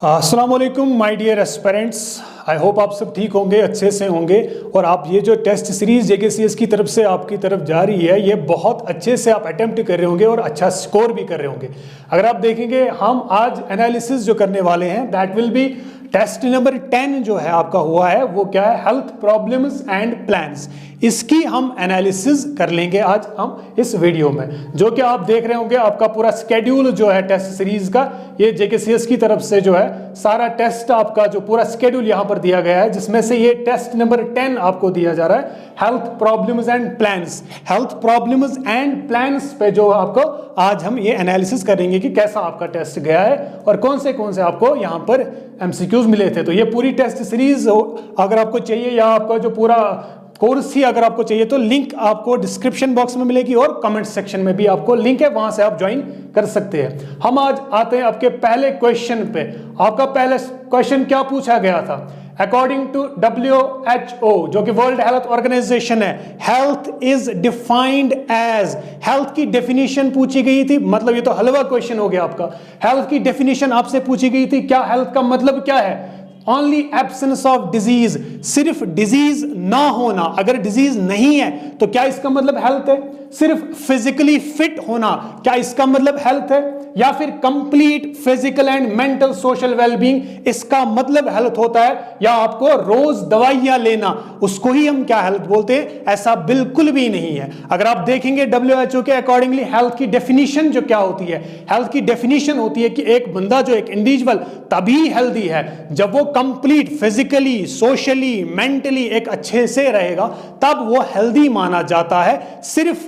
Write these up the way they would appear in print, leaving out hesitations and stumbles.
अस्सलाम वालेकुम my dear aspirants. I hope आप सब ठीक होंगे, अच्छे से होंगे। और आप ये जो टेस्ट सीरीज जेकेसीएस की तरफ से आपकी तरफ जा रही है, ये बहुत अच्छे से आप अटेम्प्ट कर रहे होंगे और अच्छा स्कोर भी कर रहे होंगे। अगर आप देखेंगे, हम आज एनालिसिस जो करने वाले हैं that will be test number 10 जो है आपका हुआ है, वो क्या है, हेल्थ प्रॉब्लम्स एंड प्लान्स। इसकी हम एनालिसिस कर लेंगे आज हम इस वीडियो में। जो कि आप देख रहे होंगे, आपका पूरा स्केड्यूल जो है टेस्ट सीरीज का, ये जेकेसीएस की तरफ से जो है सारा टेस्ट आपका जो पूरा स्केड्यूल यहाँ पर दिया गया है, जिसमें से ये टेस्ट नंबर 10 आपको दिया जा रहा है, health problems and plans. Health problems and plans पे जो आपको आज हम ये एनालिसिस करेंगे कि कैसा आपका टेस्ट गया है और कौन से आपको यहाँ पर एमसीक्यूज मिले थे। तो ये पूरी टेस्ट सीरीज अगर आपको चाहिए, या आपका जो पूरा कोर्स ही अगर आपको चाहिए, तो लिंक आपको डिस्क्रिप्शन बॉक्स में मिलेगी और कमेंट सेक्शन में भी आपको लिंक है, वहां से आप ज्वाइन कर सकते हैं। हम आज आते हैं आपके पहले क्वेश्चन पे। आपका पहले क्वेश्चन क्या पूछा गया था? अकॉर्डिंग टू WHO, जो कि वर्ल्ड हेल्थ ऑर्गेनाइजेशन है, health is defined as, health की डेफिनेशन पूछी गई थी। मतलब ये तो हलवा क्वेश्चन हो गया आपका। हेल्थ की डेफिनेशन आपसे पूछी गई थी, क्या हेल्थ का मतलब क्या है? ओनली एब्सेंस ऑफ डिजीज, सिर्फ डिजीज ना होना। अगर डिजीज नहीं है तो क्या इसका मतलब हेल्थ है? सिर्फ फिजिकली फिट होना, क्या इसका मतलब हेल्थ है? या फिर complete physical and mental social wellbeing, इसका मतलब हेल्थ होता है? या आपको रोज दवाइयां लेना, उसको ही हम क्या हेल्थ बोलते हैं? ऐसा बिल्कुल भी नहीं है। अगर आप देखेंगे WHO के अकॉर्डिंगली हेल्थ की डेफिनेशन जो क्या होती है, हेल्थ की डेफिनेशन होती है कि एक बंदा, जो एक इंडिविजुअल तभी हेल्दी है जब वो कंप्लीट फिजिकली, सोशली, मेंटली एक अच्छे से रहेगा, तब वो हेल्दी माना जाता है। सिर्फ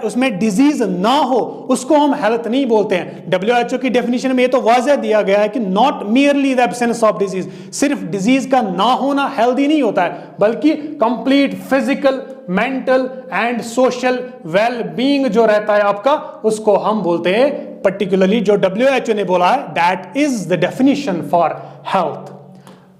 उसमें डिजीज ना हो, उसको हम हेल्थ नहीं बोलते हैं। WHO की डेफिनेशन में ये तो वाज़ह दिया गया है कि not merely the absence of disease, सिर्फ डिजीज का ना होना हेल्दी नहीं होता है, बल्कि complete physical, mental and social well being जो रहता है आपका, उसको हम बोलते हैं, पर्टिकुलरली जो WHO ने बोला है, that is the definition for health.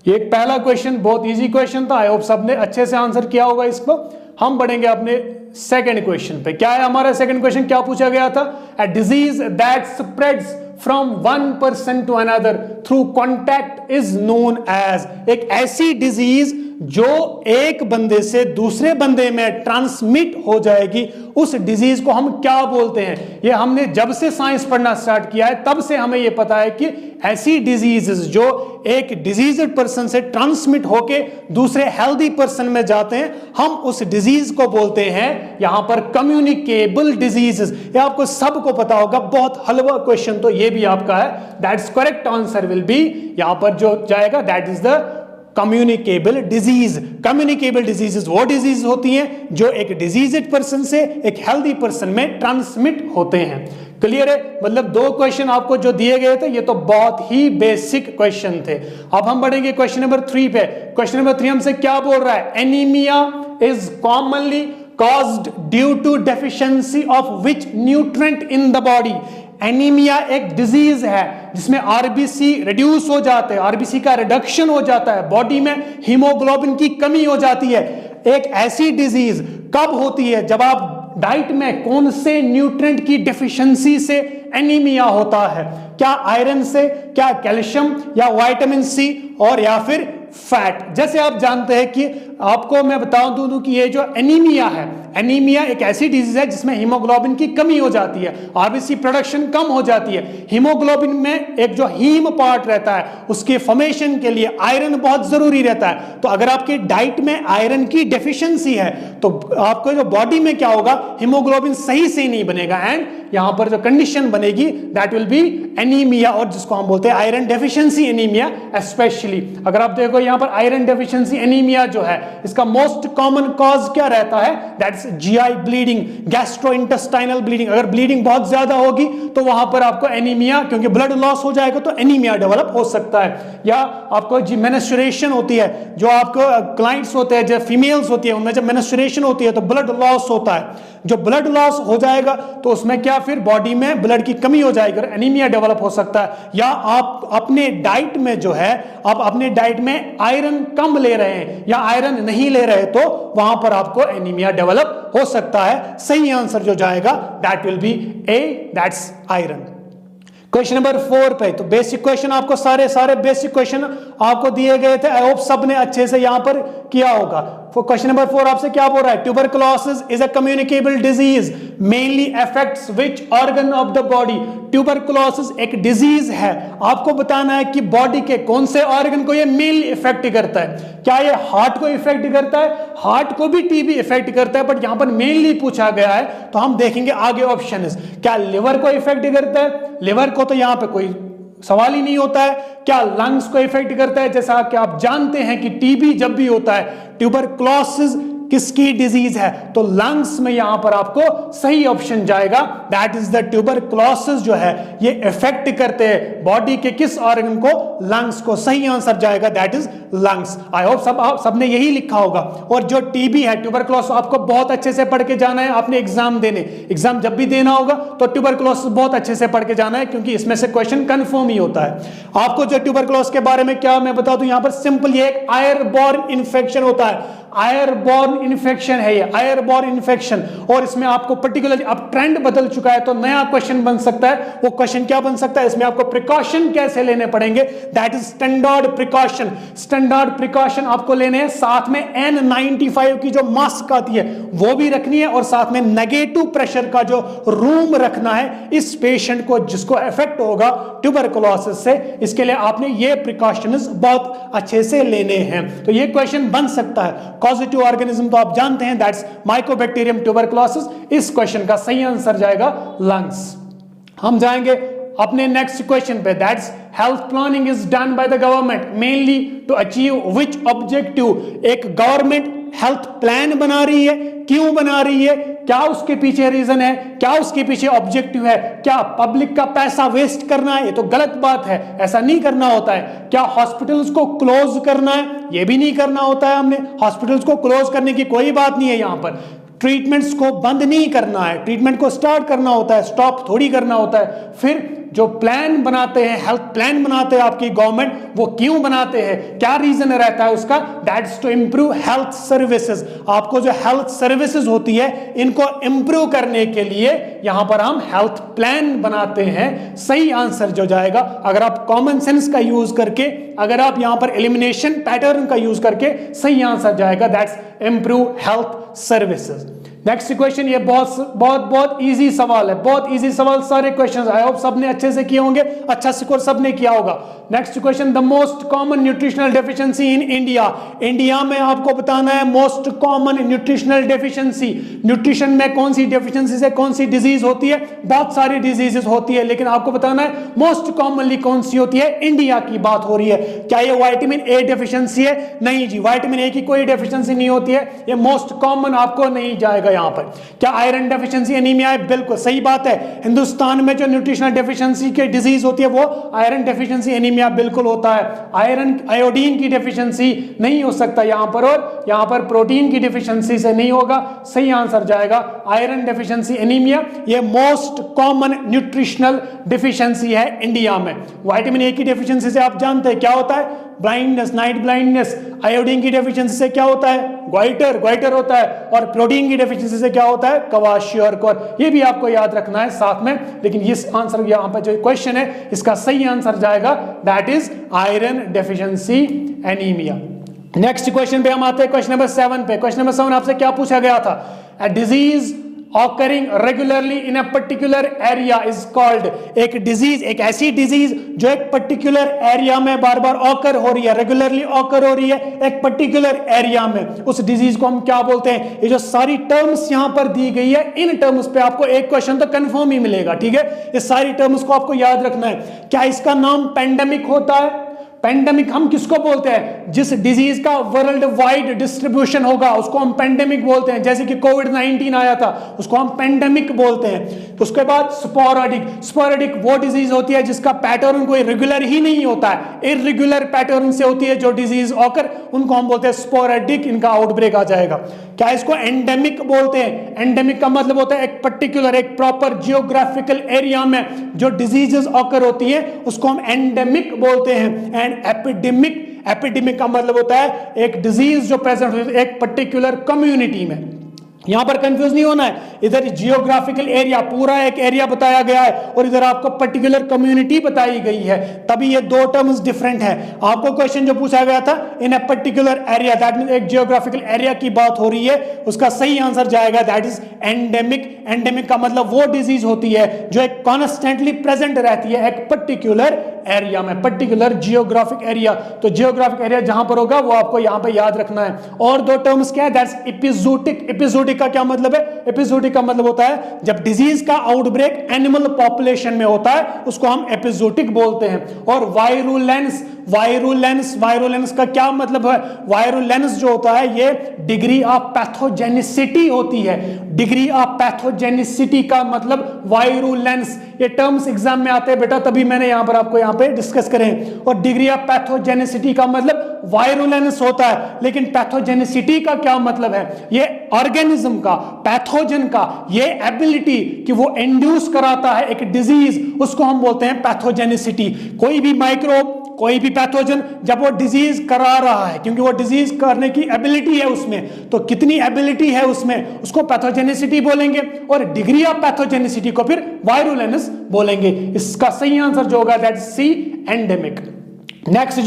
ये एक पहला क्वेश्चन बहुत इजी क्वेश्चन था, आई होप सबने अच्छे से आंसर किया होगा इसको। हम बढ़ेंगे अपने सेकंड क्वेश्चन पे। क्या है हमारा सेकंड क्वेश्चन? क्या पूछा गया था? A disease that spreads from one person to another through contact is known as, एक ऐसी डिजीज जो एक बंदे से दूसरे बंदे में ट्रांसमिट हो जाएगी, उस डिजीज को हम क्या बोलते हैं? ये हमने जब से साइंस पढ़ना स्टार्ट किया है, तब से हमें ये पता है कि ऐसी डिजीजेस जो एक डिजीज्ड पर्सन से ट्रांसमिट होके दूसरे हेल्दी पर्सन में जाते हैं, हम उस डिजीज को बोलते हैं यहां पर कम्युनिकेबल डिजीजेस। ये आपको सबको पता होगा, बहुत हलवा क्वेश्चन तो ये भी आपका है। That's correct answer will B, यहां पर जो जाएगा that is the communicable disease. Communicable diseases वो डिजीज होती हैं जो एक डिजीज्ड पर्सन से एक हेल्दी पर्सन में ट्रांसमिट होते हैं। क्लियर है? मतलब दो क्वेश्चन आपको जो दिए गए थे, ये तो बहुत ही बेसिक क्वेश्चन थे। अब हम बढ़ेंगे क्वेश्चन नंबर 3 पे। क्वेश्चन नंबर 3 हमसे क्या बोल रहा है? Anaemia is commonly caused due to deficiency of which nutrient in the body? Anaemia एक डिजीज है जिसमें आरबीसी रिड्यूस हो जाते हैं, आरबीसी का रिडक्शन हो जाता है, बॉडी में हीमोग्लोबिन की कमी हो जाती है। एक ऐसी डिजीज कब होती है? जब आप डाइट में कौन से न्यूट्रिएंट की डेफिशिएंसी से एनीमिया होता है? क्या आयरन से, क्या कैल्शियम, या विटामिन सी, और या फिर फैट? जैसे आप जानते हैं कि आपको मैं बता दूं कि ये जो एनीमिया है, एनीमिया एक ऐसी डिजीज है जिसमें हीमोग्लोबिन की कमी हो जाती है, आरबीसी प्रोडक्शन कम हो जाती है। हीमोग्लोबिन में एक जो हीम पार्ट रहता है, उसके फॉर्मेशन के लिए आयरन बहुत जरूरी रहता है। तो अगर आपके डाइट में आयरन की डेफिशिएंसी है, तो आपको जो बॉडी में क्या होगा, हीमोग्लोबिन सही से नहीं बनेगा, एंड यहां पर जो कंडीशन बनेगी दैट विल बी एनीमिया, और जिसको हम बोलते हैं आयरन डेफिशिएंसी एनीमिया। स्पेशली अगर आप देखो यहां पर आयरन डेफिशिएंसी एनीमिया जो है, इसका मोस्ट कॉमन कॉज क्या रहता है? That's GI bleeding, gastrointestinal bleeding. अगर ब्लीडिंग बहुत ज्यादा होगी तो वहां पर आपको एनीमिया, क्योंकि ब्लड लॉस हो जाएगा तो एनीमिया डेवलप हो सकता है। या आपको जी मेंस्ट्रुएशन होती है, जो आपको क्लाइंट्स होते हैं, जो फीमेल्स होती है, उनमें जब मेंस्ट्रुएशन होती है तो ब्लड लॉस होता है। जो ब्लड लॉस हो जाएगा तो उसमें क्या, फिर बॉडी में ब्लड की कमी हो जाएगी और एनीमिया डेवलप हो सकता है। या आप अपने डाइट में जो है, आप अपने डाइट में आयरन कम ले रहे हैं या आयरन नहीं ले रहे, तो वहां पर आपको एनीमिया डेवलप हो सकता है। सही आंसर जो जाएगा that will B A, that's iron. Question number 4 पे, तो बेसिक क्वेश्चन आपको सारे बेसिक क्वेश्चन आपको दिए गए थे। आई होप सबने अच्छे से यहां पर किया होगा। क्वेश्चन नंबर 4 आपसे क्या बोल रहा है? Tuberculosis is a communicable disease mainly affects which organ of the body. Tuberculosis एक डिजीज है, आपको बताना है कि बॉडी के कौन से ऑर्गन को ये मेनली इफेक्ट करता है। क्या ये हार्ट को इफेक्ट करता है? हार्ट को भी टीबी इफेक्ट करता है, बट यहां पर मेनली पूछा गया है, तो हम देखेंगे आगे ऑप्शन। क्या लिवर को इफेक्ट करता है? लिवर को तो यहां पे कोई सवाल ही नहीं होता है। क्या लंग्स को इफेक्ट करता है? जैसा कि आप जानते हैं कि टीबी जब भी होता है, ट्यूबरकुलोसिस किसकी डिजीज है, तो लंग्स में यहां पर आपको सही ऑप्शन जाएगा, दैट इज द ट्यूबरकुलोसिस जो है ये इफेक्ट करते हैं बॉडी के किस ऑर्गन को? लंग्स को। सही आंसर जाएगा that is lungs. I hope सबने यही लिखा होगा। और जो टीबी है, ट्यूबरकुलोसिस, आपको बहुत अच्छे से पढ़ के जाना है। आपने एग्जाम जब भी देना होगा तो ट्यूबरकुलोसिस बहुत अच्छे से पढ़ के जाना है, क्योंकि इसमें से क्वेश्चन कंफर्म ही होता है। आपको जो ट्यूबरकुलोसिस के बारे में क्या मैं बता दूं, यहां पर सिंपल ये एक एयरबॉर्न इन्फेक्शन होता है। एयरबॉर्न इन्फेक्शन है ये, एयरबॉर्न इन्फेक्शन। और इसमें आपको पर्टिकुलरली, अब ट्रेंड बदल चुका है तो नया क्वेश्चन बन सकता है। वो क्वेश्चन क्या बन सकता है? इसमें आपको प्रिकॉशन कैसे लेने पड़ेंगे, that is standard precaution. Standard precaution आपको लेने हैं, साथ में N95 की जो मास्क आती है वो भी रखनी है, और साथ में नेगेटिव प्रेशर का जो रूम रखना है इस पेशेंट को जिसको इफेक्ट होगा ट्यूबरकुलोसिस से। इसके लिए आपने ये प्रिकॉशंस बहुत अच्छे से लेने हैं। तो ये क्वेश्चन बन सकता है। कॉजेटिव ऑर्गेनिज्म तो आप जानते हैं, दैट्स माइकोबैक्टीरियम ट्यूबरकुलोसिस। इस क्वेश्चन का सही आंसर जाएगा लंग्स। हम जाएंगे अपने नेक्स्ट क्वेश्चन पे, that's health planning is done by the government mainly to achieve which objective. एक गवर्नमेंट हेल्थ प्लान बना रही है, क्यों बना रही है? क्या उसके पीछे रीजन है? क्या उसके पीछे ऑब्जेक्टिव है? क्या पब्लिक का पैसा वेस्ट करना है? ये तो गलत बात है, ऐसा नहीं करना होता है। क्या हॉस्पिटल्स को क्लोज करना है? ये भी नहीं करना होता है। हमने हॉस्पिटल्स को क्लोज करने की कोई बात नहीं है। यहां पर ट्रीटमेंट्स को बंद नहीं करना है, ट्रीटमेंट को स्टार्ट करना होता है, स्टॉप थोड़ी करना होता है। फिर जो प्लान बनाते हैं, हेल्थ प्लान बनाते हैं आपकी गवर्नमेंट, वो क्यों बनाते हैं? क्या रीजन रहता है उसका? That's to improve health services. आपको जो हेल्थ सर्विसेज होती है इनको इंप्रूव करने के लिए यहां पर हम हेल्थ प्लान बनाते हैं। सही आंसर जो जाएगा, अगर आप कॉमन सेंस का यूज करके, अगर आप यहां पर एलिमिनेशन पैटर्न का यूज करके, सही आंसर जाएगा that's improve health services. Next question, ये बहुत इजी सवाल है, बहुत इजी सवाल सारे क्वेश्चंस। आई होप सबने अच्छे से किए होंगे, अच्छा स्कोर सबने किया होगा। Next question, the most common nutritional deficiency in India. India में आपको बताना है most common nutritional deficiency. Nutrition में कौन सी डेफिशिएंसी से कौन सी डिजीज होती है? बहुत सारी डिजीजेस होती है, लेकिन आपको बताना है मोस्ट कॉमनली कौन सी होती है। इंडिया की बात हो रही है। क्या ये विटामिन ए डेफिशिएंसी है? नहीं जी, विटामिन ए की कोई डेफिशिएंसी नहीं होती है, ये मोस्ट कॉमन आपको नहीं जाएगा यहां पर। क्या आयरन डेफिशिएंसी एनीमिया है? बिल्कुल सही बात है। हिंदुस्तान में जो न्यूट्रिशनल डेफिशिएंसी की डिजीज होती है वो आयरन डेफिशिएंसी एनीमिया बिल्कुल होता है। आयोडीन की डेफिशिएंसी नहीं हो सकता यहां पर, और यहां पर प्रोटीन की डेफिशिएंसी से नहीं होगा। सही आंसर जाएगा आयरन डेफिशिएंसी एनीमिया। ये मोस्ट कॉमन न्यूट्रिशनल डेफिशिएंसी है इंडिया में। विटामिन ए की डेफिशिएंसी से आप जानते हैं क्या होता है? Blindness, night blindness. आयोडीन की डेफिशिएंसी से क्या होता है? ग्वाइटर होता है। और प्रोटीन की डेफिशिएंसी से क्या होता है? क्वाशियोरकोर। ये भी आपको याद रखना है साथ में। लेकिन इस आंसर यहां पर जो क्वेश्चन है इसका सही आंसर जाएगा that is iron deficiency anaemia. Next question पे हम आते हैं, क्वेश्चन नंबर 7 पे। क्वेश्चन नंबर 7 आपसे क्या पूछा गया था? A disease occurring regularly in a particular area is called। एक डिजीज, एक ऐसी डिजीज जो एक पर्टिकुलर एरिया में बार बार ऑकर हो रही है, रेगुलरली ऑकर हो रही है एक पर्टिकुलर एरिया में, उस डिजीज को हम क्या बोलते हैं? ये जो सारी टर्म्स यहां पर दी गई है, इन टर्म्स पे आपको एक क्वेश्चन तो कंफर्म ही मिलेगा, ठीक है? ये सारी टर्म्स को आपको याद रखना है। क्या इसका नाम पेंडेमिक होता है? पेंडेमिक हम किसको बोलते हैं? जिस डिजीज का वर्ल्ड वाइड डिस्ट्रीब्यूशन होगा उसको हम पेंडेमिक बोलते हैं। जैसे कि कोविड-19 आया था, उसको हम पेंडेमिक बोलते हैं। उसके बाद स्पोरेडिक वो डिजीज होती है जिसका पैटर्न कोई रेगुलर ही नहीं होता है, इररेगुलर पैटर्न से होती है जो डिजीज ऑकर, उनको हम बोलते हैं स्पोरेडिक। इनका आउटब्रेक आ जाएगा। क्या इसको एंडेमिक बोलते हैं? एंडेमिक का मतलब होता है एक पर्टिकुलर, एक प्रॉपर जियोग्राफिकल एरिया में जो डिजीजेस ऑकर होती हैं उसको हम एंडेमिक बोलते हैं। एपिडेमिक का मतलब होता है एक डिजीज जो प्रेजेंट होती है एक पर्टिकुलर कम्युनिटी में। यहां पर कंफ्यूज नहीं होना है, इधर जियोग्राफिकल एरिया पूरा एक एरिया बताया गया है और इधर आपको पर्टिकुलर कम्युनिटी बताई गई है, तभी ये दो टर्म्स डिफरेंट है। आपको क्वेश्चन जो पूछा गया था in a particular area, that means एक जियोग्राफिकल एरिया की बात हो रही है, उसका सही आंसर जाएगा दैट इज एंडेमिक। एंडेमिक का मतलब वो डिजीज होती है जो एक कॉन्स्टेंटली प्रेजेंट रहती है एक पर्टिकुलर एरिया में, पर्टिकुलर जियोग्राफिक एरिया। तो जियोग्राफिक एरिया जहां पर होगा वो आपको यहां पर याद रखना है। और दो टर्म्स क्या है, दैट्स एपिजोटिक। एपिजोटिक का क्या मतलब है, एपिजोटिक का मतलब होता है जब डिजीज का आउटब्रेक एनिमल पॉपुलेशन में होता है उसको हम एपिजोटिक बोलते हैं। और वायरुलेंस, वायरुलेंस, वायरुलेंस का क्या मतलब है, वायरुलेंस जो होता है ये डिग्री ऑफ पैथोजेनिसिटी होती है। डिग्री ऑफ पैथोजेनिसिटी का मतलब वायरुलेंस, ये टर्म्स एग्जाम में आते हैं बेटा, तभी मैंने यहां पर आपको यहां पे डिस्कस करें। और डिग्री ऑफ पैथोजेनिसिटी का मतलब वायरुलेंस होता है, लेकिन पैथोजेनिसिटी का क्या मतलब है, ये ऑर्गेनिज्म का, पैथोजन का ये एबिलिटी कि वो इंड्यूस कराता है एक डिजीज, उसको हम बोलते हैं पैथोजेनिसिटी। कोई भी माइक्रोब, कोई भी पैथोजन जब वो डिजीज करा रहा है, क्योंकि वो डिजीज करने की एबिलिटी है उसमें, तो कितनी एबिलिटी है उसमें, उसको पैथोजेनिसिटी बोलेंगे। और डिग्री ऑफ पैथोजेनिसिटी को फिर वायरुलेंस बोलेंगे। इसका सही आंसर जो होगा that is C, endemic. Next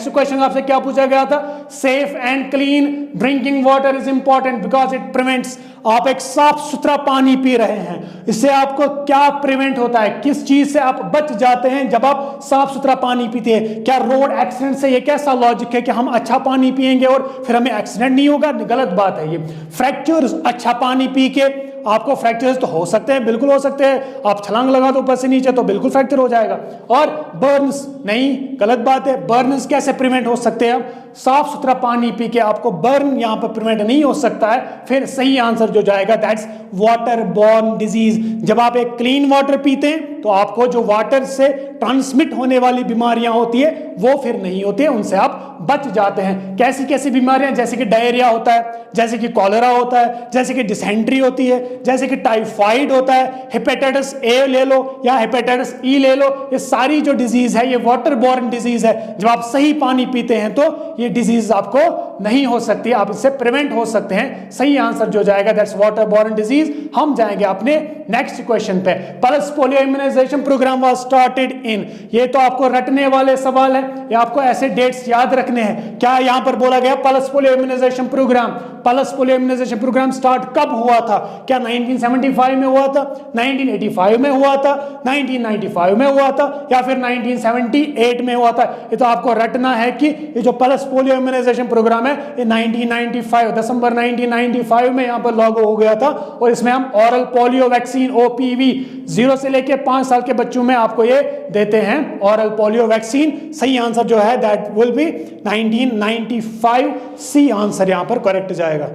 question आपसे क्या पूछा गया था, safe and clean drinking water is important because it prevents. आप एक साफ सुथरा पानी पी रहे हैं, इससे आपको क्या प्रिवेंट होता है, किस चीज से आप बच जाते हैं जब आप साफ सुथरा पानी पीते हैं। क्या रोड एक्सीडेंट से, ये कैसा लॉजिक है कि हम अच्छा पानी पिएंगे और फिर हमें एक्सीडेंट नहीं होगा, गलत बात है ये। फ्रैक्चर्स, अच्छा पानी पी के आपको फ्रैक्चर्स तो हो सकते हैं, बिल्कुल हो सकते हैं, आप छलांग लगा दो ऊपर से नीचे तो बिल्कुल फ्रैक्चर हो जाएगा। और बर्न्स, नहीं, गलत बात है। बर्न्स कैसे प्रिवेंट हो सकते हैं, साफ सुथरा पानी पी के आपको बर्न यहां पर प्रिवेंट नहीं हो सकता है। फिर सही आंसर जो जाएगा दैट्स वाटर बॉर्न डिजीज। जब आप एक क्लीन वाटर पीते हैं तो आपको जो वाटर से ट्रांसमिट होने वाली बीमारियां होती है वो फिर नहीं होती है, उनसे आप बच जाते हैं। कैसी कैसी बीमारियां, जैसे कि डायरिया होता है, जैसे कि कॉलेरा होता है, जैसे कि डिसेंट्री होती है, जैसे कि टाइफाइड होता है, हेपेटाइटिस ए ले लो या हेपेटाइटिस ई ले लो, ये सारी जो डिजीज है ये वाटर बॉर्न डिजीज है। जब आप सही पानी पीते हैं तो ये डिजीज आपको नहीं हो सकती, आप इससे प्रिवेंट हो सकते हैं। सही आंसर जो जाएगा दैट्स वाटर बॉर्न डिजीज। हम जाएंगे अपने नेक्स्ट क्वेश्चन पे। Pulse polio immunization programme was started in, ये तो आपको रटने वाले सवाल है, ये आपको ऐसे डेट्स याद रखने हैं। क्या यहां पर बोला गया pulse polio immunization programme, pulse polio immunization programme start कब हुआ था, क्या 1975 में हुआ था, 1985 में हुआ था, 1995 में हुआ था या फिर 1978 में हुआ था। ये तो आपको रटना है कि ये जो पल्स पोलियो इम्यूनाइजेशन प्रोग्राम है ये 1995 दिसंबर 1995 में यहां पर लागू हो गया था। और इसमें हम ऑरल पोलियो वैक्सीन ओपीवी 0 से लेके 5 साल के बच्चों में आपको ये देते हैं ऑरल पोलियो वैक्सीन। सही आंसर जो है that will be 1995, C answer यहां पर करेक्ट जाएगा।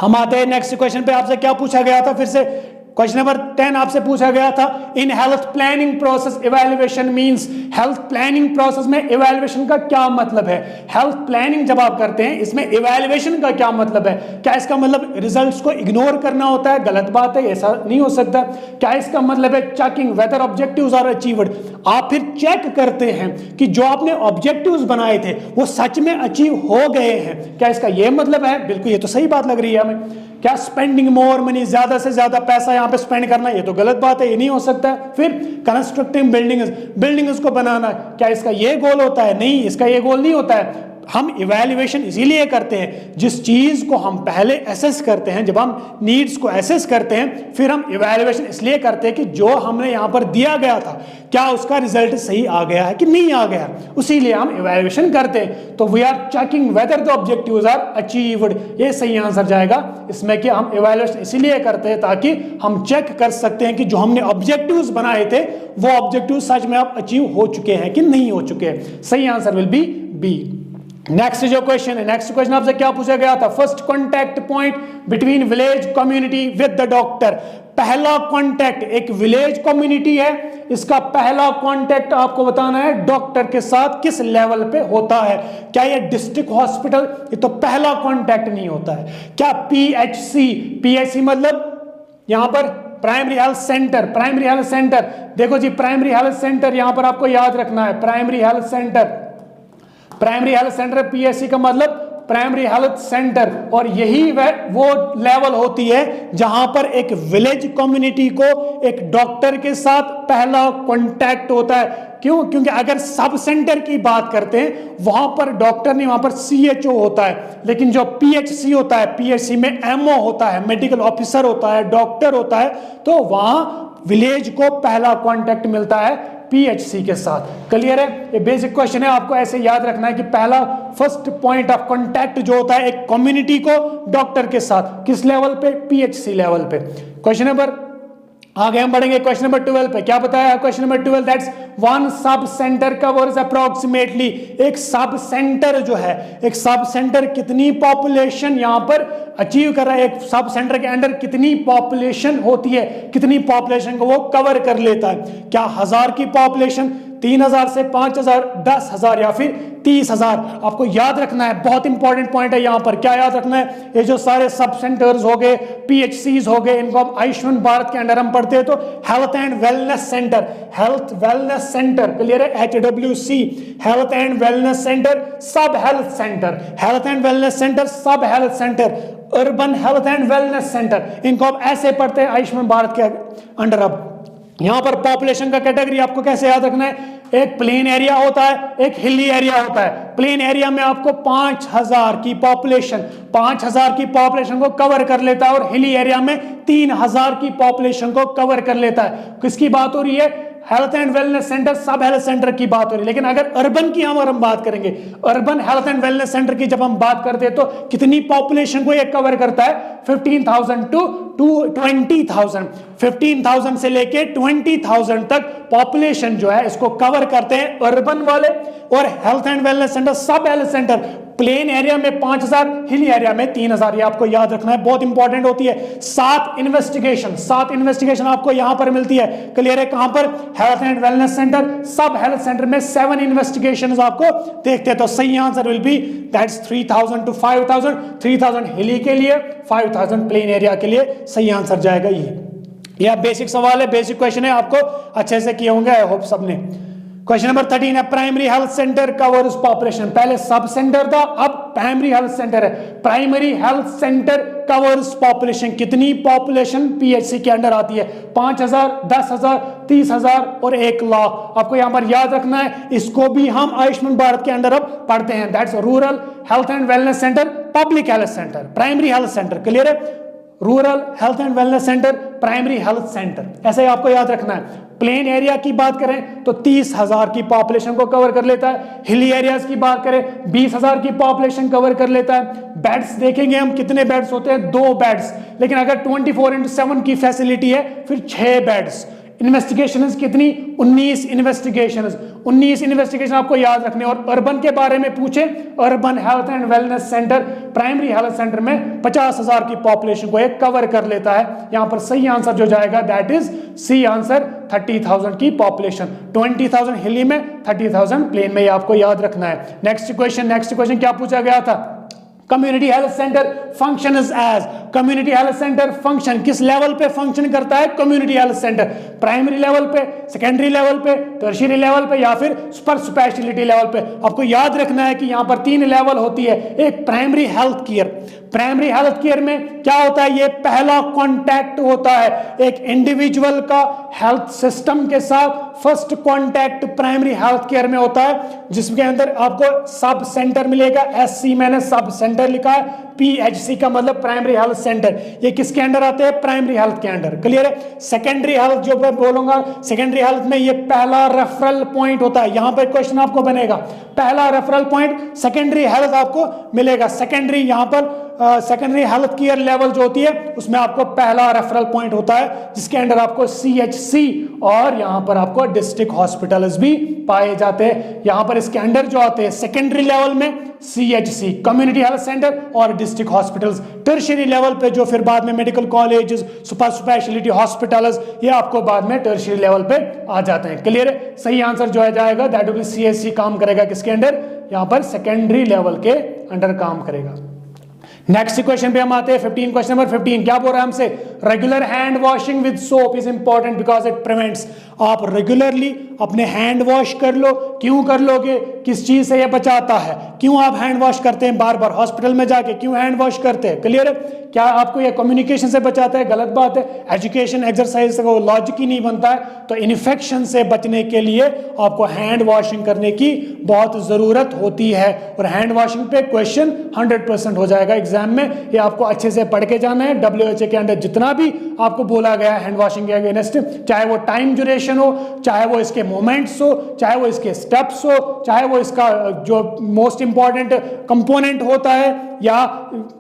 हम आते हैं नेक्स्ट क्वेश्चन पे। आपसे क्या पूछा गया था, फिर से क्वेश्चन नंबर 10 आपसे पूछा गया था, in health planning process evaluation means. Health planning process में इवैल्यूएशन का क्या मतलब है, हेल्थ प्लानिंग जब आप करते हैं इसमें इवैल्यूएशन का क्या मतलब है। क्या इसका मतलब रिजल्ट्स को इग्नोर करना होता है, गलत बात है, ऐसा नहीं हो सकता। क्या इसका मतलब है checking whether objectives are achieved, आप फिर चेक करते हैं कि जो आपने ऑब्जेक्टिव्स बनाए थे वो सच में अचीव हो गए हैं, क्या इसका यह मतलब है। बिल्कुल, ये तो सही बात लग रही है हमें। क्या स्पेंडिंग मोर मनी, ज्यादा से ज्यादा पैसा यहां पे स्पेंड करना, ये तो गलत बात है, ये नहीं हो सकता। फिर कंस्ट्रक्टिंग बिल्डिंग्स को बनाना, क्या इसका ये गोल होता है, नहीं, इसका ये गोल नहीं होता है। हम इवैल्यूएशन इसीलिए करते हैं, जिस चीज को हम पहले एसेस करते हैं, जब हम नीड्स को एसेस करते हैं फिर हम इवैल्यूएशन इसलिए करते हैं कि जो हमने यहां पर दिया गया था क्या उसका रिजल्ट सही आ गया है कि नहीं आ गया, उसीलिए हम इवैल्यूएशन करते हैं। तो we are checking whether the objectives are achieved, ये सही आंसर जाएगा इसमें कि हम इवैल्यूएशन इसीलिए करते हैं ताकि हम चेक कर सकते हैं कि जो हमने ऑब्जेक्टिव्स बनाए थे वो ऑब्जेक्टिव सच में अब अचीव हो चुके हैं कि नहीं हो चुके हैं। सही answer will be B. Next जो क्वेश्चन है, नेक्स्ट क्वेश्चन आपसे क्या पूछा गया था, first contact point between village community with the doctor. पहला कॉन्टैक्ट, एक विलेज कम्युनिटी है, इसका पहला कॉन्टैक्ट आपको बताना है डॉक्टर के साथ किस लेवल पे होता है। क्या ये डिस्ट्रिक्ट हॉस्पिटल, ये तो पहला कॉन्टैक्ट नहीं होता है। क्या पीएचसी, पीएचसी मतलब यहां पर primary health centre, primary health centre, देखो जी प्राइमरी हेल्थ सेंटर यहां पर आपको याद रखना है, primary health centre, primary health centre PHC का मतलब प्राइमरी हेल्थ सेंटर, और यही वो लेवल होती है जहां पर एक विलेज कम्युनिटी को एक डॉक्टर के साथ पहला कांटेक्ट होता है। क्यों? क्योंकि अगर सब सेंटर की बात करते हैं वहां पर डॉक्टर नहीं, वहां पर सीएचओ होता है, लेकिन जो पीएचसी होता है, पीएचसी में एमओ होता है, मेडिकल ऑफिसर होता है, डॉक्टर होता है, तो वहां विलेज को पहला कांटेक्ट मिलता है पीएचसी के साथ। क्लियर है? ये बेसिक क्वेश्चन है, आपको ऐसे याद रखना है कि पहला फर्स्ट पॉइंट ऑफ कांटेक्ट जो होता है एक कम्युनिटी को डॉक्टर के साथ, किस लेवल पे? पीएचसी लेवल पे। क्वेश्चन नंबर, आगे हम बढ़ेंगे क्वेश्चन नंबर 12 पे। क्या बताया question number 12? That's one sub centre covers approximately, एक सब सेंटर जो है, एक सब सेंटर कितनी पॉपुलेशन यहां पर अचीव कर रहा है, एक सब सेंटर के अंदर कितनी पॉपुलेशन होती है, कितनी पॉपुलेशन को वो कवर कर लेता है? क्या 1000 की पॉपुलेशन, 3000 से 5000, 10,000 या फिर 30,000? आपको याद रखना है, बहुत इंपॉर्टेंट पॉइंट है यहां पर। क्या याद रखना है? ये जो सारे सब सेंटर्स हो गए, पीएचसीज हो गए, इनको हम आयुष्मान भारत के अंडर हम पढ़ते हैं, तो health and wellness centre, health wellness centre, clear है? HWC, health and wellness centre, सब health centre, health and wellness centre, सब health centre, urban health and wellness centre, इनको आप ऐसे पढ़ते हैं आयुष्मान भारत के अंडर। अब यहां पर पॉपुलेशन का कैटेगरी आपको कैसे याद रखना है? एक प्लेन एरिया होता है, एक हिली एरिया होता है। प्लेन एरिया में आपको 5000 की पॉपुलेशन, 5000 की पॉपुलेशन को कवर कर लेता है, और हिली एरिया में 3000 की पॉपुलेशन को कवर कर लेता है। किसकी बात हो रही है? हेल्थ एंड वेलनेस सेंटर, सब हेल्थ सेंटर की बात हो रही है। लेकिन अगर अर्बन की हम बात करेंगे, urban health and wellness centre की जब हम बात करते हैं, तो कितनी पॉपुलेशन को ये कवर करता है? 15,000 टू 20,000, 15,000 से लेके 20,000 तक पॉपुलेशन जो है इसको कवर करते हैं अर्बन वाले। और हेल्थ एंड वेलनेस सेंटर, सब हेल्थ सेंटर, प्लेन एरिया में 5000, हिली एरिया में 3000, ये आपको याद रखना है, बहुत इंपॉर्टेंट होती है। 7 इन्वेस्टिगेशन आपको यहां पर मिलती है। क्लियर है? कहां पर? हेल्थ एंड वेलनेस सेंटर, सब हेल्थ सेंटर में 7 इन्वेस्टिगेशंस आपको देखते हैं। तो सही answer will be that's 3000 to 5000, 3000 हिली के लिए, 5000 प्लेन एरिया के लिए सही आंसर जाएगा ये। यह बेसिक सवाल है, बेसिक क्वेश्चन है, आपको अच्छे से किए होंगे आई होप सबने। क्वेश्चन नंबर 13 है, primary health centre covers population. पहले सब सेंटर था, अब प्राइमरी हेल्थ सेंटर है। Primary health centre covers population, कितनी पॉपुलेशन पीएचसी के अंडर आती है? 5000, 10,000, 30,000 और 1,00,000। आपको यहां पर याद रखना है, इसको भी हम आयुष्मान भारत के अंडर अब पढ़ते हैं। That's rural health and wellness centre, public health centre, primary health centre. Clear है? Rural health and wellness centre, primary health centre, ऐसे ही आपको याद रखना है। प्लेन एरिया की बात करें तो 30,000 की पॉपुलेशन को कवर कर लेता है। हिली एरियाज की बात करें 20,000 की पॉपुलेशन कवर कर लेता है। बेड्स देखेंगे हम, कितने बेड्स होते हैं? 2 बेड्स। लेकिन अगर 24/7 की फैसिलिटी है फिर 6 बेड्स। इन्वेस्टिगेशंस कितनी? 19 इन्वेस्टिगेशंस। 19 इन्वेस्टिगेशन आपको याद रखने। और अर्बन के बारे में पूछे, urban health and wellness centre, primary health centre में 50,000 की पॉपुलेशन को एक कवर कर लेता है। यहां पर सही आंसर जो जाएगा दैट इज सी आंसर, 30,000 की पॉपुलेशन, 20,000 हिली में, 30,000 प्लेन में, ये आपको याद रखना है। नेक्स्ट क्वेश्चन क्या पूछा गया था? Community health centre function as, community health centre function किस लेवल पे फंक्शन करता है? Community health centre primary level पे, सेकेंडरी लेवल पे, टर्शियरी लेवल पे या फिर सुपर स्पेशलिटी लेवल पे। आपको याद रखना है कि यहां पर 3 लेवल होती है। एक primary health care, primary health care में क्या होता है? ये पहला कांटेक्ट होता है एक इंडिविजुअल का हेल्थ सिस्टम के साथ। First contact primary health care में होता है, जिसके अंदर आपको सब सेंटर मिलेगा। SC मैंने सब सेंटर लिखा है, PHC का मतलब प्राइमरी हेल्थ सेंटर। ये किसके अंडर आते हैं? प्राइमरी हेल्थ के अंडर। क्लियर है? सेकेंडरी हेल्थ जो मैं बोलूंगा, सेकेंडरी हेल्थ में ये पहला रेफरल पॉइंट होता है। यहां पर क्वेश्चन आपको बनेगा, पहला रेफरल पॉइंट सेकेंडरी हेल्थ आपको मिलेगा। सेकेंडरी यहां पर सेकेंडरी हेल्थ केयर लेवल जो होती है उसमें आपको पहला रेफरल पॉइंट होता है, जिसके अंडर आपको CHC और यहां पर आपको डिस्ट्रिक्ट हॉस्पिटल्स भी पाए जाते हैं। यहां पर इसके अंडर जो आते हैं सेकेंडरी लेवल में CHC, कम्युनिटी हेल्थ सेंटर और डिस्ट्रिक्ट हॉस्पिटल्स। टर्शियरी लेवल पे जो फिर बाद में medical colleges, super speciality hospitals, ये आपको बाद में टर्शियरी लेवल पे आ जाते हैं। क्लियर है? सही आंसर जो है जाएगा दैट विल बी CHC। काम करेगा किसके अंडर? यहां पर सेकेंडरी लेवल के अंडर काम करेगा। नेक्स्ट क्वेश्चन पे हम आते हैं 15, क्वेश्चन नंबर 15 क्या बोल रहा है हमसे, regular hand washing with soap is important because it prevents. आप रेगुलरली अपने हैंड वॉश कर लो। क्यों कर लोगे, किस चीज से ये बचाता है, क्यों आप हैंड वॉश करते हैं बार बार हॉस्पिटल में जाके, क्यों हैंड वॉश करते हैं, क्लियर है। क्या आपको ये कम्युनिकेशन से बचाता है, गलत बात है। एजुकेशन एक्सरसाइज से वो लॉजिक ही नहीं बनता है। तो इन्फेक्शन से बचने के लिए आपको हैंड वॉशिंग करने की बहुत जरूरत होती है। और हैंड वॉशिंग पे क्वेश्चन 100% हो जाएगा एग्जाम में। ये आपको अच्छे से पढ़ के जाना है। WHO के अंडर जितना भी आपको बोला गया है हैंड वॉशिंग के अगेंस्ट, चाहे वो टाइम ड्यूरेशन हो, चाहे वो इसके मोमेंट्स हो, चाहे वो इसके स्टेप्स हो, चाहे वो इसका जो मोस्ट इंपॉर्टेंट कंपोनेंट होता है, या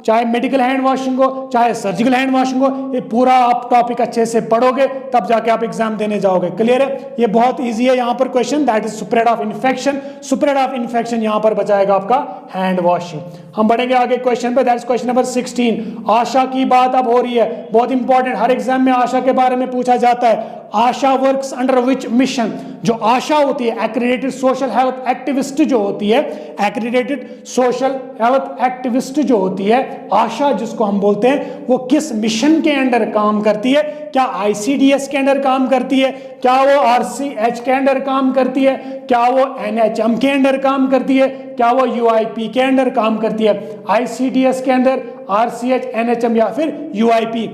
चाहे मेडिकल हैंड वॉशिंग हो, चाहे सर्जिकल हैंड वॉशिंग हो, ये पूरा आप टॉपिक अच्छे से पढ़ोगे तब जाके आप एग्जाम देने जाओगे, क्लियर है। ये बहुत इजी है यहाँ पर question, that is spread of infection. Spread of infection यहाँ पर बचाएगा आपका हैंड वॉशिंग। हम बढ़ेंगे आगे क्वेश्चन पे, दैट इज क्वेश्चन नंबर 16। आशा की बात अब हो रही है, बहुत इंपॉर्टेंट, हर एग्जाम में आशा के बारे में पूछा जाता है। आशा वर्क्स अंडर विच मिशन। जो आशा होती है, एक्रेडिटेड सोशल हेल्थ एक्टिविस्ट जो होती है, एक्रेडिटेड सोशल हेल्थ एक्टिविस्ट जो होती है, आशा जिसको हम बोलते हैं, वो किस मिशन के अंडर काम करती है। क्या ICDS के अंडर काम करती है, क्या वो RCH के अंडर काम करती है, क्या वो NHM के अंडर काम करती है, क्या वो UIP के अंडर काम करती है। ICDS के अंदर, RCH, NHM या फिर UIP।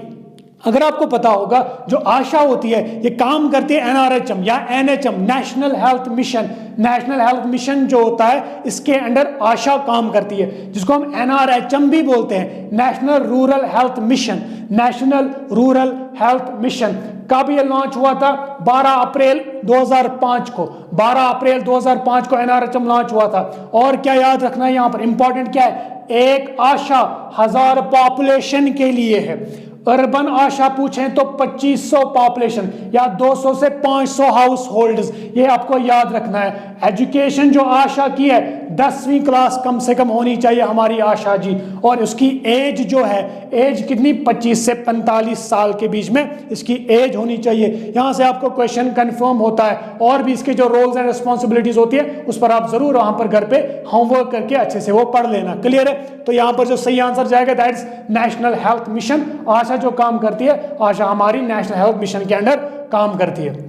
अगर आपको पता होगा जो आशा होती है ये काम करती है NRHM या NHM, national health mission. National health mission जो होता है इसके अंडर आशा काम करती है, जिसको हम NRHM भी बोलते हैं, national rural health mission. National rural health mission कब ये लॉन्च हुआ था, 12 अप्रैल 2005 को। 12 अप्रैल 2005 को NRHM लॉन्च हुआ था। और क्या याद रखना है यहाँ पर, इंपॉर्टेंट क्या है, एक आशा 1000 पॉपुलेशन के लिए है। अर्बन आशा पूछें तो 2500 पॉपुलेशन या 200 से 500 हाउस होल्ड्स, ये आपको याद रखना है। एजुकेशन जो आशा की है 10वीं क्लास कम से कम होनी चाहिए हमारी आशा जी। और उसकी एज जो है, एज कितनी, 25 से 45 साल के बीच में इसकी एज होनी चाहिए। यहां से आपको क्वेश्चन कंफर्म होता है। और भी इसके जो रोल्स एंड रिस्पॉन्सिबिलिटीज होती है उस पर आप जरूर वहां पर घर पे होमवर्क करके अच्छे से वो पढ़ लेना, क्लियर है। तो यहां पर जो सही आंसर जाएगा that is national health mission. ASHA जो काम करती है, आशा हमारी नेशनल हेल्थ मिशन के अंडर काम करती है।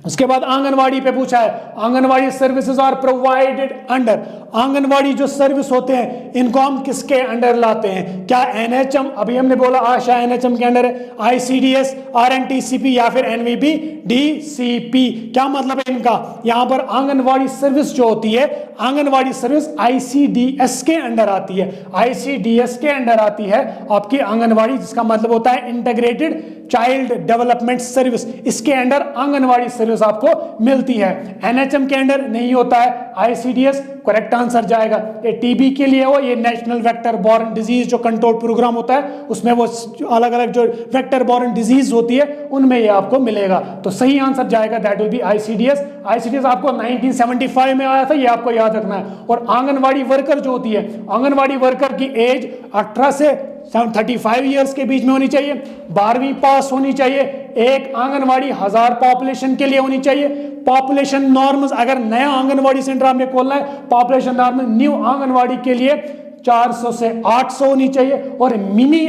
उसके बाद आंगनवाड़ी पे पूछा है, anganwadi services are provided under. Anganwadi जो सर्विस होते हैं इनको हम किसके अंडर लाते हैं, क्या NHM, अभी हमने बोला आशा NHM के अंडर है, ICDS, RNTCP या फिर NVB DCP। क्या मतलब है इनका, यहां पर आंगनवाड़ी सर्विस जो होती है, आंगनवाड़ी सर्विस ICDS के अंडर आती है। ICDS के अंडर आती है आपकी आंगनवाड़ी, जिसका मतलब होता है इंटीग्रेटेड चाइल्ड डेवलपमेंट सर्विस। इसके अंडर आंगनवाड़ी सर्विस आपको मिलती है। NHM के अंडर नहीं होता है, ICDS करेक्ट आंसर जाएगा। ये TB के लिए हो, ये नेशनल वेक्टर बॉर्न डिजीज जो कंट्रोल प्रोग्राम होता है उसमें वो अलग अलग जो वेक्टर बॉर्न डिजीज होती है उनमें ये आपको मिलेगा। तो सही आंसर जाएगा that will B ICDS। ICDS आपको 1975 में आया था, ये आपको याद रखना है। और आंगनवाड़ी वर्कर जो होती है, आंगनवाड़ी वर्कर की एज 18 से 35 ईयर्स के बीच में होनी चाहिए, 12वीं पास होनी चाहिए, एक आंगनवाड़ी 1000 पॉपुलेशन के लिए होनी चाहिए। पॉपुलेशन नॉर्म्स, अगर नया आंगनवाड़ी सेंटर आपने खोलना है, पॉपुलेशन नॉर्म न्यू आंगनवाड़ी के लिए 400 से 800 होनी चाहिए। और मिनी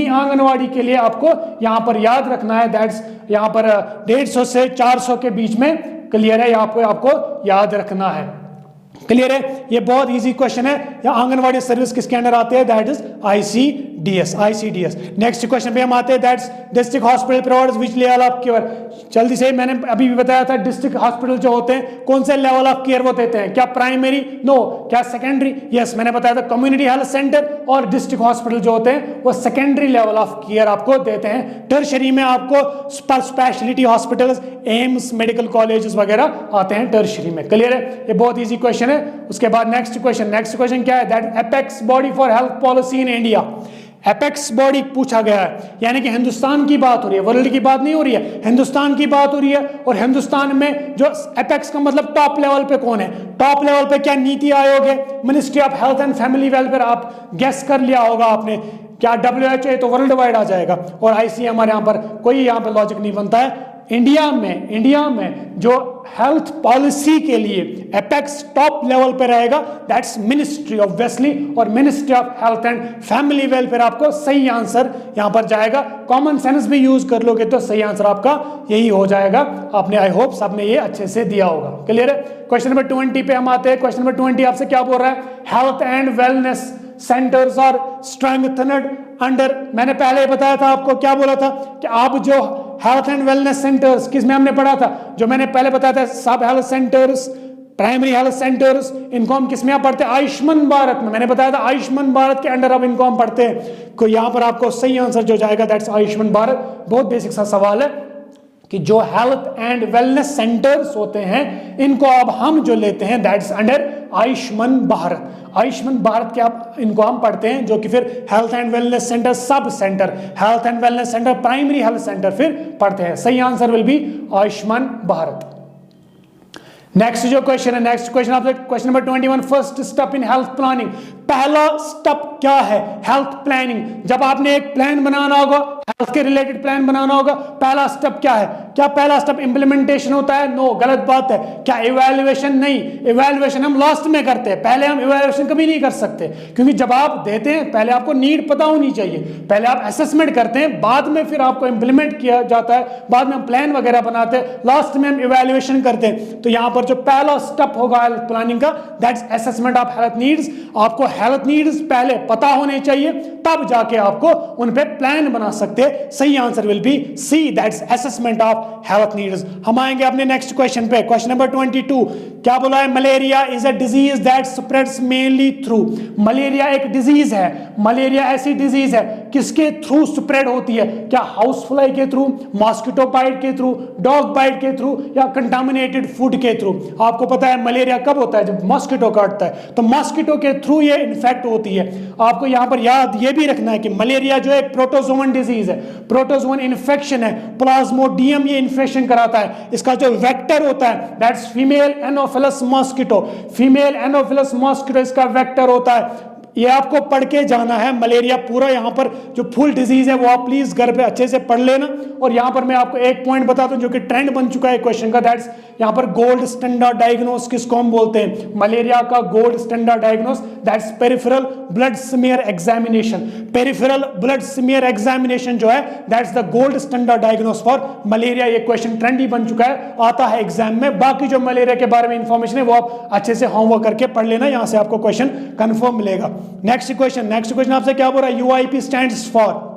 आंगनवाड़ी के लिए आपको यहां पर याद रखना है दैट्स यहां पर 150 से 400 के बीच में, क्लियर है, आपको याद रखना है, क्लियर है। ये बहुत इजी क्वेश्चन है। या आंगनवाड़ी सर्विस किसके अंडर आते हैं, that is ICDS। Next question पे हम आते हैं, that's district hospital provides which level of care. जल्दी से, मैंने अभी भी बताया था डिस्ट्रिक्ट हॉस्पिटल जो होते हैं कौन से लेवल ऑफ केयर वो देते हैं, क्या प्राइमरी, नो, क्या सेकेंडरी, यस, मैंने बताया था कम्युनिटी हेल्थ सेंटर और डिस्ट्रिक्ट हॉस्पिटल जो होते हैं वो सेकेंडरी लेवल ऑफ केयर आपको देते हैं। टर्शरी में आपको speciality hospitals, AIIMS, medical colleges वगैरह आते हैं टर्शरी में, क्लियर है। ये बहुत ईजी क्वेश्चन है। उसके बाद नेक्स्ट क्वेश्चन क्या है, that apex body for health policy in India. Apex body पूछा गया है, यानी कि हिंदुस्तान की बात हो रही है, वर्ल्ड की बात नहीं हो रही है, हिंदुस्तान की बात हो रही है। और हिंदुस्तान में जो एपेक्स का मतलब टॉप लेवल पे कौन है, टॉप लेवल पे क्या नीति आयोग है, ministry of health and family welfare, आप गेस कर लिया होगा आपने, क्या WHO, तो वर्ल्ड वाइड आ जाएगा। और ICMR, यहाँ पर कोई यहाँ पर लॉजिक नहीं बनता है, इंडिया में जो हेल्थ पॉलिसी के लिए एपेक्स टॉप लेवल पे रहेगा, दैट्स मिनिस्ट्री ऑब्वियसली, और ministry of health and family welfare आपको सही आंसर यहां पर जाएगा। कॉमन सेंस भी यूज कर लोगे तो सही आंसर आपका यही हो जाएगा। आपने आई होप सबने ये अच्छे से दिया होगा। क्लियर है? क्वेश्चन नंबर 20 पे हम आते हैं। क्वेश्चन नंबर 20 आपसे क्या बोल रहा है? Health and wellness centres are strengthened under, मैंने पहले बताया था आपको, क्या बोला था कि आप जो हेल्थ एंड वेलनेस सेंटर्स, किसमें हमने पढ़ा था, जो मैंने पहले बताया था, सब health centres, primary health centres, इनको हम किसमें आप पढ़ते हैं? आयुष्मान भारत में। मैंने बताया था आयुष्मान भारत के अंडर अब इनको हम पढ़ते हैं। तो यहां पर आपको सही आंसर जो जाएगा दैट्स आयुष्मान भारत। बहुत बेसिक सा सवाल है कि जो हेल्थ एंड वेलनेस सेंटर्स होते हैं इनको अब हम जो लेते हैं दैट्स अंडर आयुष्मान भारत। आयुष्मान भारत के आप इनको हम पढ़ते हैं, जो कि फिर health and wellness centre, sub centre, health and wellness centre, primary health centre फिर पढ़ते हैं। सही answer will B Ayushman Bharat. Next जो क्वेश्चन है, नेक्स्ट क्वेश्चन आपसे question number 21, first step in health planning. पहला स्टेप क्या है हेल्थ प्लानिंग? जब आपने एक प्लान बनाना होगा, हेल्थ के रिलेटेड प्लान बनाना होगा, पहला स्टेप क्या है? क्या पहला स्टेप इंप्लीमेंटेशन होता है? नो, गलत बात है। क्या इवैल्यूएशन? नहीं, इवैल्यूएशन हम लास्ट में करते हैं, पहले हम इवैल्यूएशन कभी नहीं कर सकते, क्योंकि जब आप देते हैं पहले आपको नीड पता होनी चाहिए, पहले आप असेसमेंट करते हैं, बाद में फिर आपको इंप्लीमेंट किया जाता है, बाद में हम प्लान वगैरह बनाते हैं, लास्ट में हम इवैल्यूएशन करते हैं। तो यहां पर जो पहला स्टेप होगा हेल्थ प्लानिंग का that's assessment of health needs. आपको हेल्थ नीड्स पहले पता होने चाहिए, तब जाके आपको उन पे प्लान बना सकते हैं। सही answer will be C, that's assessment of health needs. हम आएंगे अपने नेक्स्ट क्वेश्चन पे। क्वेश्चन नंबर 22 क्या बोला है? Malaria is a disease that spreads mainly through. Malaria एक डिजीज है, मलेरिया ऐसी डिजीज है किसके थ्रू स्प्रेड होती है? क्या हाउस फ्लाई के थ्रू, मॉस्किटो बाइट के थ्रू, डॉग बाइट के थ्रू, या कंटामिनेटेड फूड के थ्रू? आपको पता है मलेरिया कब होता है? जब मॉस्किटो काटता है, तो मॉस्किटो के थ्रू ये इन्फेक्ट होती है। आपको यहां पर याद ये भी रखना है कि मलेरिया जो है प्रोटोजोवन डिजीज है, प्रोटोजोवन इन्फेक्शन है, प्लाज्मोडियम ये इन्फेक्शन कराता है। इसका जो वेक्टर होता है that's female Anopheles mosquito, female Anopheles mosquito इसका वेक्टर होता है। ये आपको पढ़ के जाना है मलेरिया पूरा, यहां पर जो फुल डिजीज है वो आप प्लीज घर पे अच्छे से पढ़ लेना। और यहां पर मैं आपको एक पॉइंट बताता हूं जो कि ट्रेंड बन चुका है क्वेश्चन का, दैट्स यहां पर गोल्ड स्टैंडर्ड डायग्नोस किसको हम बोलते हैं? मलेरिया का gold standard diagnose that's peripheral blood smear examination. Peripheral blood smear examination जो है that's the gold standard diagnose for malaria. ये क्वेश्चन ट्रेंड ही बन चुका है, आता है एग्जाम में। बाकी जो मलेरिया के बारे में इंफॉर्मेशन है वो आप अच्छे से होमवर्क करके पढ़ लेना, यहां से आपको क्वेश्चन कंफर्म मिलेगा। नेक्स्ट क्वेश्चन आपसे क्या बोल रहा है? UIP stands for.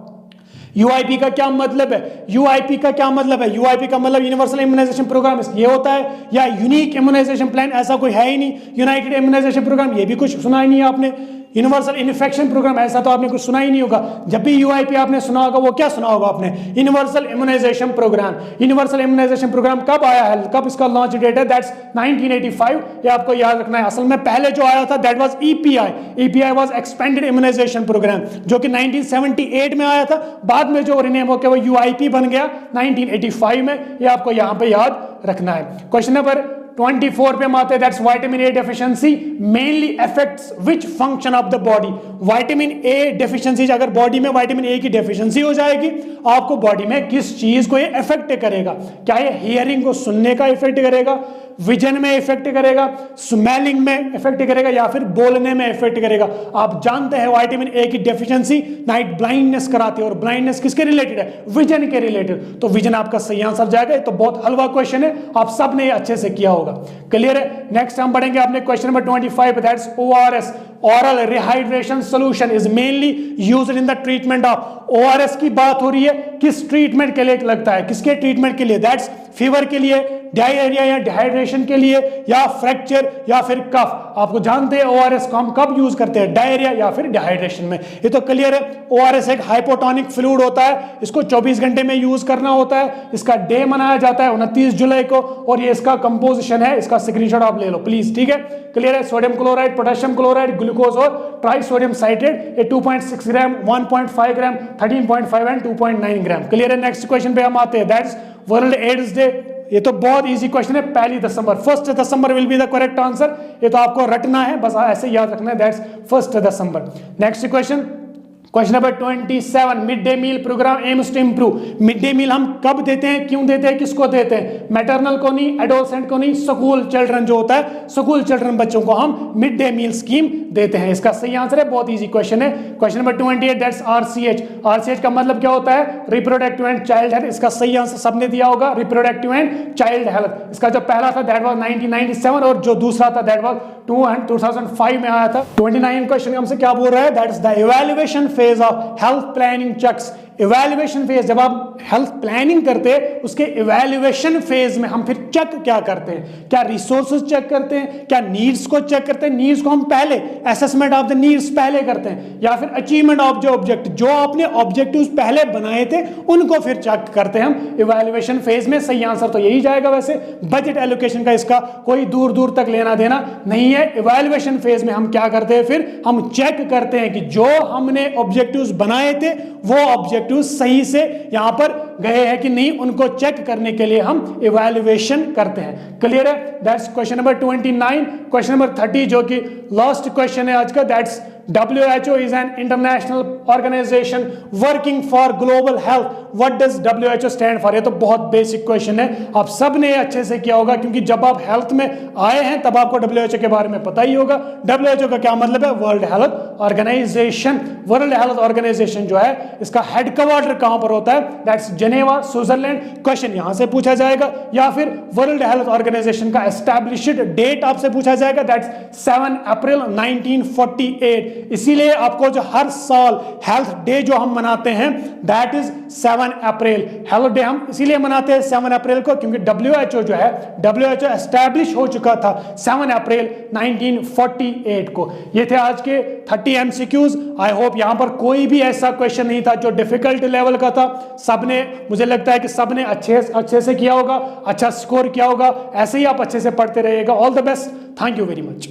यूआईपी का क्या मतलब है? यूआईपी का क्या मतलब है? यूआईपी का मतलब यूनिवर्सल इम्यूनाइजेशन प्रोग्राम ये होता है, या यूनिक इम्यूनाइजेशन प्लान? ऐसा कोई है ही नहीं। यूनाइटेड इम्यूनाइजेशन प्रोग्राम ये भी कुछ सुना ही नहीं है आपने। यूनिवर्सल इन्फेक्शन प्रोग्राम ऐसा तो आपने कुछ सुना ही नहीं होगा। जब भी यूआईपी आपने सुना होगा वो क्या सुना होगा आपने? Universal immunization programme. Universal immunization programme कब आया है, कब इसका लॉन्च डेट है? दैट्स 1985। ये आपको याद रखना है। असल में पहले जो आया था that was EPI. EPI was expanded immunization programme, जो कि 1978 में आया था। बाद में जो रिनेम होकर वो यूआईपी बन गया 1985 में। ये आपको यहां पे याद रखना है। क्वेश्चन नंबर 24 पे हम आते हैं, that's vitamin A deficiency mainly affects which function of the body. Vitamin A deficiency, अगर बॉडी में विटामिन ए की डेफिशिएंसी हो जाएगी, आपको बॉडी में किस चीज को ये इफेक्ट करेगा? क्या ये हियरिंग को सुनने का इफेक्ट करेगा, विजन में इफेक्ट करेगा, स्मेलिंग में इफेक्ट करेगा, या फिर बोलने में इफेक्ट करेगा? आप जानते हैं विटामिन ए की डेफिशिएंसी नाइट ब्लाइंडनेस कराती है, और ब्लाइंडनेस किसके रिलेटेड है? विजन के रिलेटेड। तो विजन आपका सही आंसर जाएगा। तो बहुत हलवा क्वेश्चन है, आप सब ने अच्छे से किया होगा। क्लियर है? नेक्स्ट हम पढ़ेंगे अपने question number 25, that's ORS, oral rehydration solution is mainly used in the treatment of. ORS की बात हो रही है, किस ट्रीटमेंट के लिए लगता है? किसके ट्रीटमेंट के लिए? दैट्स फीवर के लिए, डायरिया या डिहाइड्रेशन के लिए, या फ्रैक्चर, या फिर कफ। आपको जानते हैं ओआरएस को हम कब यूज करते हैं? डायरिया या फिर डिहाइड्रेशन में। ये तो क्लियर है। ओआरएस एक हाइपोटोनिक फ्लूइड होता है, इसको 24 घंटे में यूज करना होता है। इसका डे मनाया जाता है 29 जुलाई को, और ये इसका कंपोजिशन है, इसका स्क्रीनशॉट आप ले लो प्लीज, ठीक है? क्लियर है? Sodium chloride, potassium chloride, glucose और ट्राइसोडियम साइट्रेट। ये 2.6 ग्राम, 1.5 ग्राम, 13.5 एंड 2.9 ग्राम। क्लियर है? नेक्स्ट क्वेश्चन पे हम आते हैं, दैट्स वर्ल्ड एड्स डे। ये तो बहुत इजी क्वेश्चन है, 1 December, 1 December will be the correct answer. ये तो आपको रटना है, बस ऐसे याद रखना है, that's 1 December. Next question question number 27, mid day meal programme aims to improve. Mid day meal हम कब देते हैं, क्यों देते हैं, किसको देते हैं? मैटरनल को नहीं, एडोलसेंट को नहीं, स्कूल चिल्ड्रन जो होता है, स्कूल चिल्ड्रन बच्चों को हम मिड डे मील स्कीम देते हैं। इसका सही आंसर है, बहुत इजी क्वेश्चन है। Question number 28, that's RCH. RCH का मतलब क्या होता है? Reproductive and child health. इसका सही आंसर सबने दिया होगा, रिप्रोडक्टिव एंड चाइल्ड हेल्थ। इसका जो पहला था दैट वाज 1997 और जो दूसरा था दैट वाज 2005 में आया था। 29 क्वेश्चन हमसे क्या बोल रहा है? That is the evaluation phase of health planning checks. Evaluation phase, जब आप हेल्थ प्लानिंग करते हैं उसके इवैल्यूएशन फेज में हम फिर चेक क्या करते हैं? क्या रिसोर्सेज चेक करते हैं, क्या नीड्स को चेक करते हैं? नीड्स को हम पहले, असेसमेंट ऑफ द नीड्स पहले करते हैं, या फिर अचीवमेंट ऑफ जो ऑब्जेक्ट, जो आपने ऑब्जेक्टिव्स पहले बनाए थे उनको फिर चेक करते हैं हम इवैल्यूएशन फेज में। सही आंसर तो यही जाएगा। वैसे बजट एलोकेशन का इसका कोई दूर दूर तक लेना देना नहीं है। इवैल्यूएशन फेज में हम क्या करते हैं? फिर हम चेक करते हैं कि जो हमने ऑब्जेक्टिव्स बनाए थे वो ऑब्जेक्टिव सही से यहां पर गए हैं कि नहीं, उनको चेक करने के लिए हम इवैल्यूएशन करते हैं। क्लियर है? That's question number 29। Question number 30 जो कि लास्ट क्वेश्चन है आज का, that's WHO is an international organization working for global health. What does WHO stand for? ये तो बहुत बेसिक क्वेश्चन है, आप सब ने अच्छे से किया होगा क्योंकि जब आप हेल्थ में आए हैं तब आपको WHO के बारे में पता ही होगा। WHO का क्या मतलब है? World health organization. World health organization जो है इसका हेडक्वार्टर कहां पर होता है? That's Geneva, Switzerland. क्वेश्चन यहां से पूछा जाएगा, या फिर वर्ल्ड हेल्थ ऑर्गेनाइजेशन का एस्टैब्लिश्ड डेट आपसे पूछा जाएगा, दैट्स 7 अप्रैल 1948। इसीलिए आपको जो हर साल हेल्थ डे जो हम मनाते हैं that is 7 April. Health day हम इसीलिए मनाते हैं 7 अप्रैल को क्योंकि WHO जो है, WHO एस्टैब्लिश हो चुका था 7 अप्रैल 1948 को। ये थे आज के 30 MCQs। आई होप यहां पर कोई भी ऐसा क्वेश्चन नहीं था जो डिफिकल्ट लेवल का था। सबने, मुझे लगता है कि सबने अच्छे से किया होगा, अच्छा स्कोर किया होगा। ऐसे ही आप अच्छे से पढ़ते रहिएगा। All the best, thank you very much.